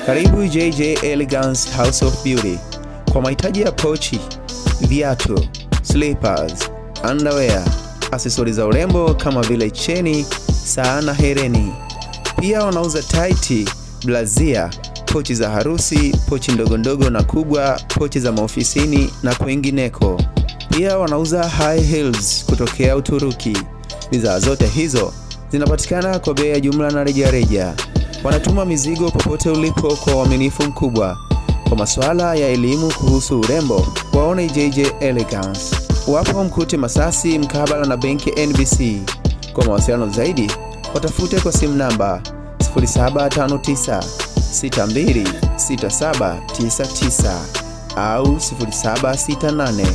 Karibu JJ Elegance House of Beauty. Kwa mahitaji ya pochi, viatu, slippers, underwear, accessories za urembo kama vile cheni, saa na hereni. Pia wanauza tighti, blazia, pochi za harusi, pochi ndogondogo na kubwa, pochi za maofisini na kwingineko. Pia wanauza high heels kutokea Uturuki. Bidhaa zote hizo zinapatikana kwa bei ya jumla na rejareja. Wanatuma mizigo popote ulipo kwa uaminifu mkubwa. Kwa masuala ya elimu kuhusu urembo, waone JJ Elegance. Wapo Mkute Masasi mkabala na benki NBC. Kwa mawasiliano zaidi, watafute kwa simu namba 0759 626799 au 0768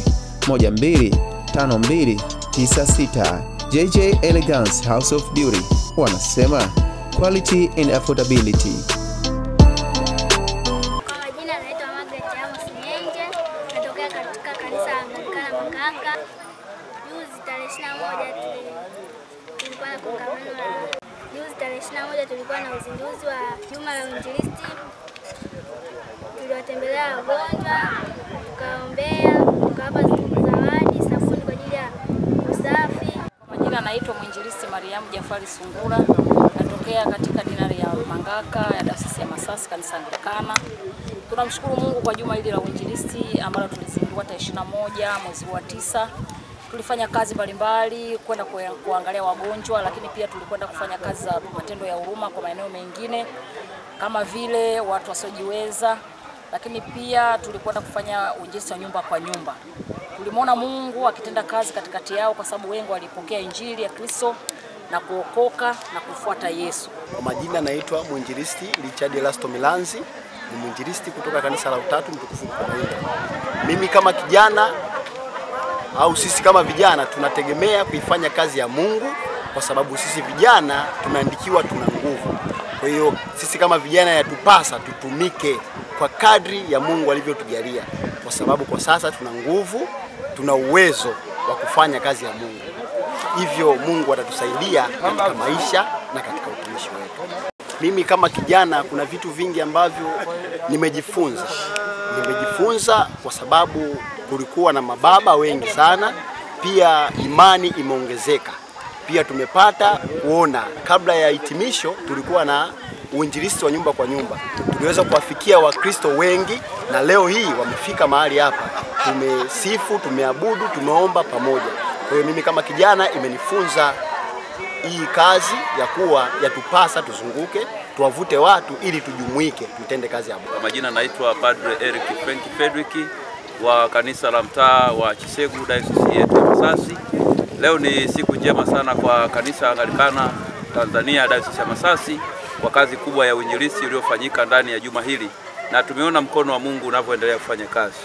125296. JJ Elegance House of Beauty, wanasema quality and affordability. Kwa majina naitwa Margaret Amos Nyenje, natokea katika kanisa la Anglikana Makanga. Juzi tarehe 21 tulikuwa na kongamano la tulikuwa na uzinduzi wa juma la uinjilisti. Tuliwatembelea wagonjwa, tukaombea, tukawapa zawadi, sabuni kwa ajili ya usafi. Kwa majina naitwa Mwinjilisti Mariamu Jafari Sungura, natokea katika dinari ya Mangaka ya Dayosisi ya Masasi, kanisa Anglikana. Tunamshukuru Mungu kwa juma hili la uinjilisti ambalo tulizindua tarehe 21 mwezi wa 9. Tulifanya kazi mbalimbali, kwenda kuangalia wagonjwa, lakini pia tulikwenda kufanya kazi za matendo ya huruma kwa maeneo mengine kama vile watu wasiojiweza, lakini pia tulikwenda kufanya uinjilisti wa nyumba kwa nyumba. Tulimwona Mungu akitenda kazi katikati yao kwa sababu wengi walipokea injili ya Kristo na kuokoka na kufuata Yesu. Kwa majina naitwa Mwinjilisti Richard Elasto Milanzi, ni mwinjilisti kutoka kanisa la Utatu Mtukufu Mkomainda. Mimi kama kijana au sisi kama vijana tunategemea kuifanya kazi ya Mungu kwa sababu sisi vijana tumeandikiwa tuna nguvu. Kwa hiyo sisi kama vijana yatupasa tutumike kwa kadri ya Mungu alivyotujalia, kwa sababu kwa sasa tuna nguvu, tuna uwezo wa kufanya kazi ya Mungu. Hivyo Mungu atatusaidia katika maisha na katika utumishi wetu. Mimi kama kijana kuna vitu vingi ambavyo nimejifunza kwa sababu kulikuwa na mababa wengi sana, pia imani imeongezeka. Pia tumepata kuona kabla ya hitimisho tulikuwa na uinjilisti wa nyumba kwa nyumba. Tuliweza kuwafikia Wakristo wengi na leo hii wamefika mahali hapa. Tumesifu, tumeabudu, tumeomba pamoja. Kwa hiyo mimi kama kijana imenifunza hii kazi ya kuwa yatupasa tuzunguke, tuwavute watu ili tujumuike, tutende kazi ya Mungu. Kwa majina naitwa Padre Eric Frank Fredrick wa kanisa la mtaa wa Chisegu, Dayosisi yetu ya Masasi. Leo ni siku njema sana kwa kanisa Anglikana Tanzania Dayosisi ya Masasi kwa kazi kubwa ya uinjilisti iliyofanyika ndani ya juma hili, na tumeona mkono wa Mungu unavyoendelea kufanya kazi.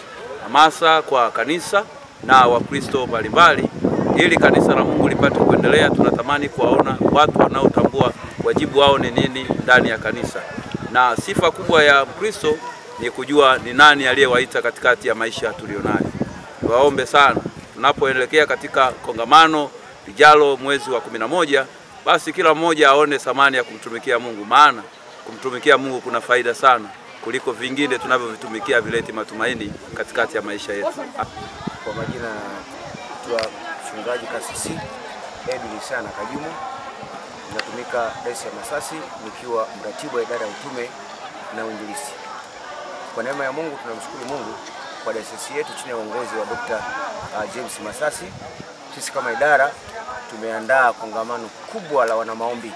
Hamasa kwa kanisa na Wakristo mbalimbali ili kanisa la Mungu lipate kuendelea. Tunatamani kuwaona watu wanaotambua wajibu wao ni nini ndani ya kanisa, na sifa kubwa ya Kristo ni kujua ni nani aliyewaita katikati ya maisha tulionayo. Waombe sana tunapoelekea katika kongamano lijalo mwezi wa 11, basi kila mmoja aone thamani ya kumtumikia Mungu, maana kumtumikia Mungu kuna faida sana kuliko vingine tunavyovitumikia vileti matumaini katikati ya maisha yetu. Kwa majina tu mchungaji kasisi Edwin Sana Kajumu, natumika Dayosisi ya Masasi nikiwa mratibu wa idara ya utume na uinjilisti. Kwa neema ya Mungu tunamshukuru Mungu kwa dayosisi yetu chini ya uongozi wa Dr. James Masasi. Sisi kama idara tumeandaa kongamano kubwa la wana maombi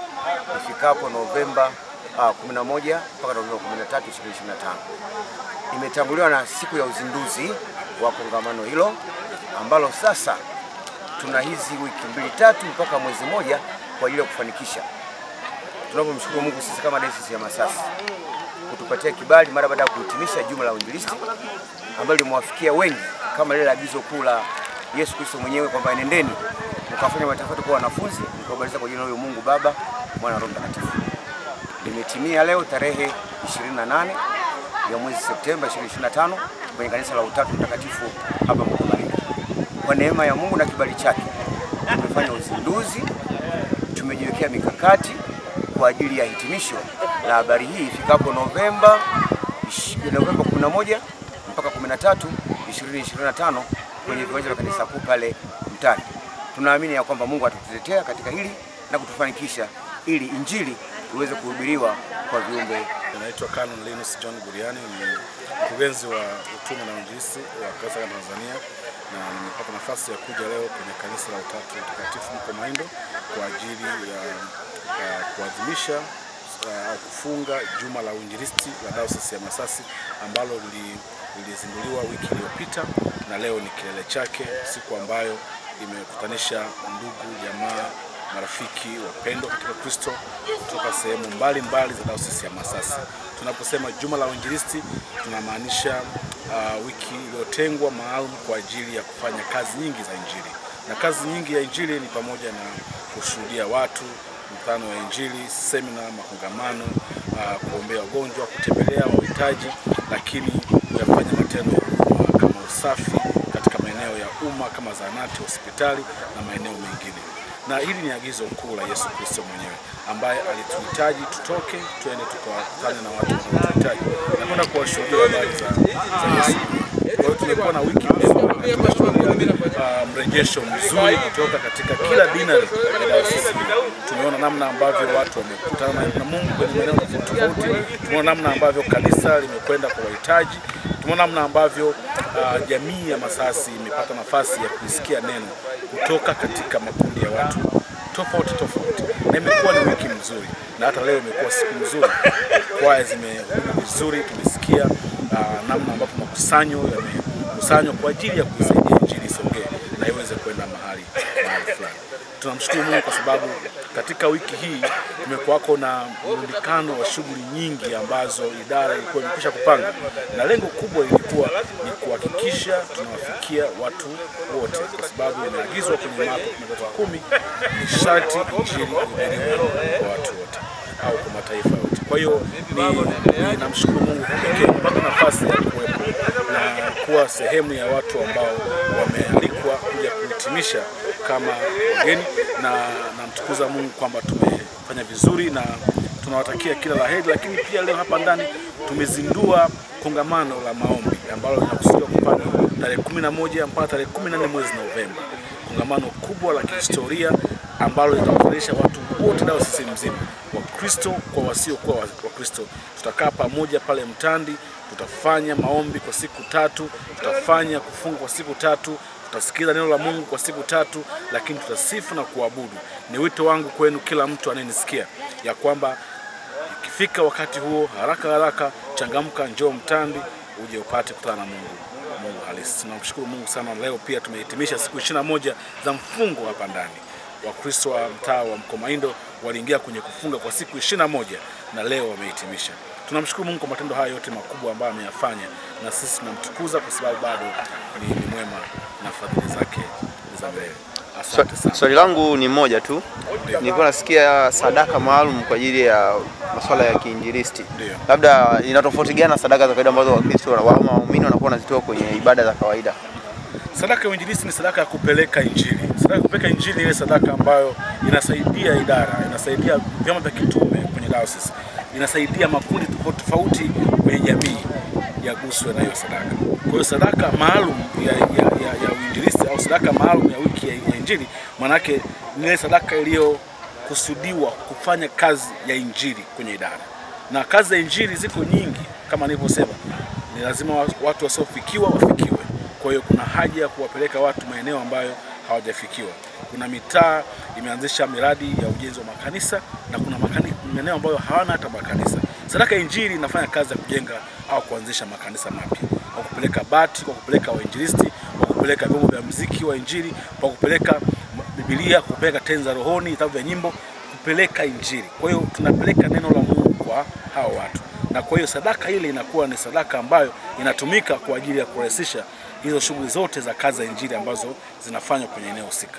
ifikapo Novemba 11 mpaka Novemba 13, 2025. Imetanguliwa na siku ya uzinduzi wa kongamano hilo ambalo sasa tuna hizi wiki 2-3 mpaka mwezi mmoja kwa ajili ya kufanikisha. Tunapomshukuru Mungu sisi kama Dayosisi ya Masasi kutupatia kibali mara baada ya kuhitimisha juma la uinjilisti ambalo limewafikia wengi kama lile agizo kuu la Yesu Kristo mwenyewe kwamba nendeni mkafanya mataifa kwa wanafunzi mkabaliza kwa jina la Mungu Baba, Mwana na Roho Mtakatifu. Limetimia leo tarehe 28 ya mwezi Septemba 2025 kwenye kanisa la Utatu Mtakatifu hapa Mkomainda. Kwa neema ya Mungu na kibali chake tumefanya uzinduzi, tumejiwekea mikakati kwa ajili ya hitimisho la habari hii ifikapo Novemba 11 mpaka 13, 2025 kwenye viwanja vya kanisa kuu pale Mtandi. Tunaamini ya kwamba Mungu atatutetea katika hili na kutufanikisha ili injili iweze kuhubiriwa kwa viumbe. Naitwa Canon Linus John Buriani, ni mkurugenzi wa utume na uinjilisti wa kanisa la Tanzania, na nimepata nafasi ya kuja leo kwenye kanisa la Utatu Mtakatifu Mkomaindo kwa ajili ya kuadhimisha au kufunga juma la uinjilisti la Dayosisi ya Masasi ambalo lilizinduliwa wiki iliyopita, na leo ni kilele chake, siku ambayo imekutanisha ndugu, jamaa, marafiki, wapendwa katika Kristo kutoka sehemu mbalimbali za Dayosisi ya Masasi. Tunaposema juma la uinjilisti tunamaanisha wiki iliyotengwa maalum kwa ajili ya kufanya kazi nyingi za injili. Na kazi nyingi ya injili ni pamoja na kushuhudia watu, mkutano wa injili, semina, makongamano, kuombea wagonjwa, kutembelea wahitaji, lakini kuyafanya matendo ya huruma kama usafi katika maeneo ya umma kama zahanati, hospitali na maeneo mengine. Na hili ni agizo kuu la Yesu Kristo mwenyewe ambaye alituhitaji tutoke tuende tukawakutane na watu wanaohitaji na kwenda kuwashuhudia habari za Yesu. Kwa hiyo tumekuwa na wiki mrejesho mzuri kutoka katika kila dinari ya dayosisi. Tumeona namna ambavyo watu wamekutana na Mungu kwenye maeneo tofauti. Tumeona namna ambavyo kanisa limekwenda kwa wahitaji. Tumeona namna ambavyo jamii ya Masasi imepata nafasi ya kusikia neno kutoka katika makundi ya watu tofauti. Na imekuwa ni wiki mzuri, na hata leo imekuwa siku nzuri. Kwaya zimehubiri vizuri, tumesikia namna ambavyo makusanyo yamekusanywa kwa ajili ya kuisaidia injili isogee na iweze kwenda mahali fulani. Tunamshukuru Mungu kwa sababu katika wiki hii kumekuwako na mrundikano wa shughuli nyingi ambazo idara ilikuwa imekwisha kupanga, na lengo kubwa ilikuwa ni kuhakikisha tunawafikia watu wote, kwa sababu imeagizwa kwenye Marko 10 ni sharti injili ihubiriwe kwa watu wote au kwa mataifa yote. Kwa hiyo namshukuru Mungu kwa kupata nafasi ya kuwepo na kuwa sehemu ya watu ambao wamealikwa kuja kuhitimisha kama wageni, na namtukuza Mungu kwamba tumefanya vizuri na tunawatakia kila la heri. Lakini pia leo hapa ndani tumezindua kongamano la maombi ambalo linakusudiwa kufanywa tarehe 11 mpaka tarehe 14 mwezi Novemba. Kongamano kubwa la kihistoria ambalo litakutanisha watu wote dayosisi mzima, Wakristo kwa wasiokuwa Wakristo. Tutakaa pamoja pale Mtandi, tutafanya maombi kwa siku 3, tutafanya kufunga kwa siku 3, tutasikiza neno la Mungu kwa siku 3, lakini tutasifu na kuabudu. Ni wito wangu kwenu kila mtu anayenisikia ya kwamba ikifika wakati huo, haraka changamka, njoo Mtandi uje upate kutana na Mungu halisi. Tunamshukuru Mungu sana. Leo pia tumehitimisha siku 21 za mfungo hapa ndani. Wakristo wa mtaa wa Mkomaindo waliingia kwenye kufunga kwa siku 21 na leo wamehitimisha. Tunamshukuru Mungu kwa matendo haya yote makubwa ambayo ameyafanya, na sisi tunamtukuza kwa sababu bado ni mwema na fadhili zake za mbele. Asante sana. Swali langu ni moja tu. Nilikuwa nasikia sadaka maalum kwa ajili ya masuala ya kiinjilisti. Labda ina tofauti gani na sadaka za kawaida ambazo Wakristo na waumini wanakuwa wanazitoa kwenye ibada za kawaida? Sadaka ya uinjilisti ni sadaka ya kupeleka injili. Sadaka ya kupeleka injili ni ile sadaka ambayo inasaidia idara, inasaidia vyama vya kitume kwenye dayosisi, inasaidia makundi tofauti kwenye jamii yaguswe na hiyo sadaka. Kwa hiyo sadaka maalum ya uinjilisti au sadaka maalum ya wiki ya injili, manake ni ile sadaka iliyokusudiwa kufanya kazi ya injili kwenye idara. Na kazi za injili ziko nyingi, kama nilivyosema, ni lazima watu wasiofikiwa wafikiwe. Kwa hiyo kuna haja ya kuwapeleka watu maeneo ambayo hawajafikiwa. Kuna mitaa imeanzisha miradi ya ujenzi wa makanisa, na kuna maeneo ambayo hawana hata makanisa. Sadaka ya injili inafanya kazi ya kujenga au kuanzisha makanisa mapya, kwa kupeleka bati, kwa kupeleka wainjilisti, kwa kupeleka vyombo vya muziki wa injili, kwa kupeleka Biblia, kupeleka tenza rohoni, vitabu vya nyimbo, kupeleka injili. Kwa hiyo tunapeleka neno la Mungu kwa hao watu, na kwa hiyo sadaka ile inakuwa ni sadaka ambayo inatumika kwa ajili ya kurahisisha hizo shughuli zote za kazi za injili ambazo zinafanywa kwenye eneo husika.